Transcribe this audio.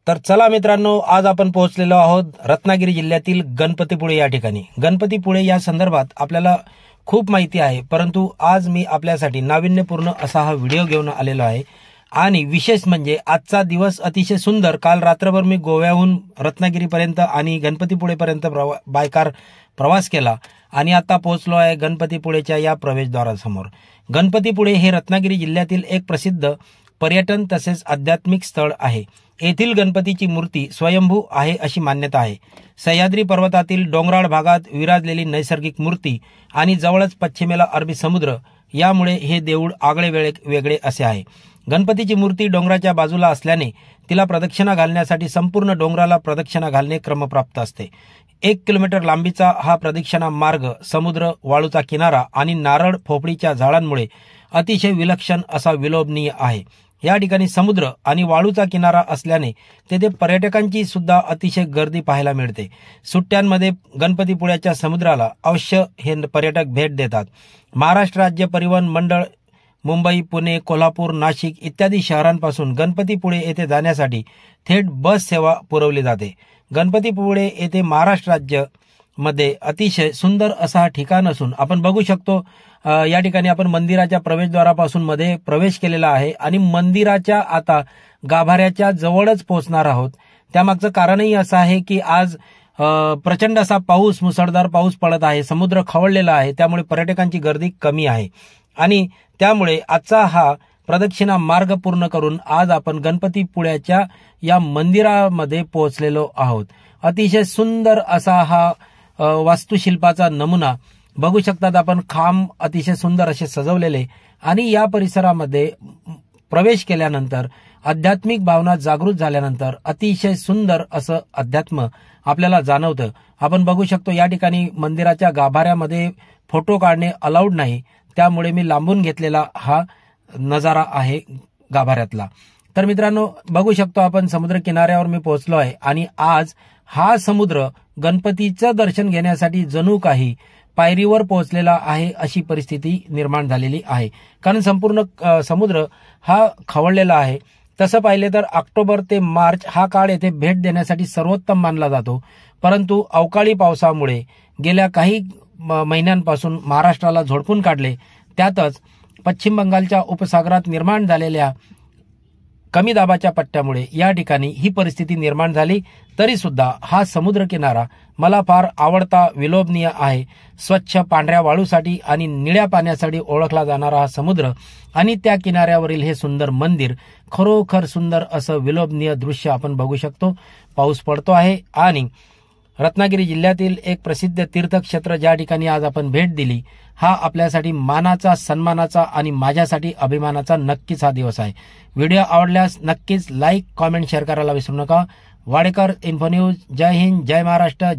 तर चला मित्रांनो, आज आपण पोहोचलेलो आहोत रत्नागिरी जिल्ह्यातील गणपतीपुळे या ठिकाणी। गणपतीपुळे या संदर्भात आपल्याला खूप माहिती आहे, परंतु आज मी आपल्यासाठी नाविन्यपूर्ण असा हा व्हिडिओ घेऊन आलेलो आहे। आणि विशेष म्हणजे आजचा दिवस अतिशय सुंदर। काल रात्रभर मी गोव्याहून रत्नागिरीपर्यंत आणि गणपतीपुळेपर्यंत बायकार प्रवास केला आणि आता पोहोचलो आहे गणपतीपुळेच्या या प्रवेशद्वारासमोर। गणपतीपुळे हे रत्नागिरी जिल्ह्यातील एक प्रसिद्ध पर्यटन तसेच आध्यात्मिक स्थळ आहे। येथील गणपतीची मूर्ती स्वयंभू आहे अशी मान्यता आहे। सह्याद्री पर्वतातील डोंगराळ भागात विराजलेली नैसर्गिक मूर्ती आणि जवळच पश्चिमेला अरबी समुद्र, यामुळे हे देऊळ आगळे वेगळे असे आहे। गणपतीची मूर्ती डोंगराच्या बाजूला असल्याने तिला प्रदक्षिणा घालण्यासाठी संपूर्ण डोंगराला प्रदक्षिणा घालणे क्रमप्राप्त असते। 1 किलोमीटर लांबीचा हा प्रदक्षिणा मार्ग समुद्र, वाळूचा किनारा आणि नारळ फोफडीच्या झाडांमुळे अतिशय विलक्षण असा विलोभनीय आहे। या ठिकाणी समुद्र आणि वाळूचा किनारा असल्याने तेथे पर्यटकांची सुद्धा अतिशय गर्दी पाहायला मिळते। सुट्ट्यांमध्ये गणपतीपुळ्याच्या समुद्राला अवश्य हे पर्यटक भेट देतात। महाराष्ट्र राज्य परिवहन मंडळ मुंबई, पुणे, कोल्हापूर, नाशिक इत्यादी शहरांपासून गणपतीपुळे येथे जाण्यासाठी थेट बस सेवा पुरवली जाते। गणपतीपुळे येथे महाराष्ट्र राज्य मध्ये अतिशय सुंदर असा ठिकाण असून आपण बघू शकतो, या ठिकाणी आपण मंदिराच्या प्रवेशद्वारापासून मध्ये प्रवेश केलेला आहे आणि मंदिराच्या आता गाभाऱ्याच्या जवळच पोहोचणार आहोत। त्यामागचं कारणही असं आहे की आज प्रचंड असा पाऊस, मुसळधार पाऊस पडत आहे, समुद्र खवळलेला आहे, त्यामुळे पर्यटकांची गर्दी कमी आहे आणि त्यामुळे आजचा हा प्रदक्षिणा मार्ग पूर्ण करून आज आपण गणपतीपुळ्याच्या या मंदिरामध्ये पोहोचलेलो आहोत। अतिशय सुंदर असा हा वास्तुशिल्पाचा नमुना बघू शकतात आपण। खांब अतिशय सुंदर असे सजवलेले आणि या परिसरामध्ये प्रवेश केल्यानंतर आध्यात्मिक भावना जागृत झाल्यानंतर अतिशय सुंदर असं अध्यात्म आपल्याला जाणवतं। आपण बघू शकतो या ठिकाणी मंदिराच्या गाभाऱ्यामध्ये फोटो काढणे अलाउड नाही, त्यामुळे मी लांबून घेतलेला हा नजारा आहे गाभाऱ्यातला। तर मित्रांनो, बघू शकतो आपण समुद्र किनाऱ्यावर मी पोहोचलो आहे आणि आज हा समुद्र गणपतीचं दर्शन घेण्यासाठी जणू काही पायरीवर पोहोचलेला आहे अशी परिस्थिती निर्माण झालेली आहे, कारण संपूर्ण समुद्र हा खवळलेला आहे। तसं पाहिले तर ऑक्टोबर ते मार्च हा काळ येथे भेट देण्यासाठी सर्वोत्तम मानला जातो, परंतु अवकाळी पावसामुळे गेल्या काही महिन्यांपासून महाराष्ट्राला झोडपून काढले। त्यातच पश्चिम बंगालच्या उपसागरात निर्माण झालेल्या कमी दाबाच्या पट्ट्यामुळे या ठिकाणी ही परिस्थिती निर्माण झाली। तरी सुद्धा हा समुद्र किनारा मला फार आवडता, विलोभनीय आहे। स्वच्छ पांढऱ्या वाळूसाठी आणि निळ्या पाण्यासाठी ओळखला जाणारा हा समुद्र आणि त्या किनाऱ्यावरील हे सुंदर मंदिर, खरोखर सुंदर असं विलोभनीय दृश्य आपण बघू शकतो। पाऊस पडतो आहे आणि रत्नागिरी जिल्ह्यातील एक प्रसिद्ध तीर्थक्षेत्र ज्या ठिकाणी आज आपण भेट दिली, हा आपल्यासाठी मानाचा, सन्मानाचा आणि माझ्यासाठी अभिमानाचा नक्कीच हा दिवस आहे। व्हिडिओ आवडल्यास नक्कीच लाईक, कॉमेंट, शेअर करायला विसरू नका। Wadekar info news. जय हिंद, जय महाराष्ट्र।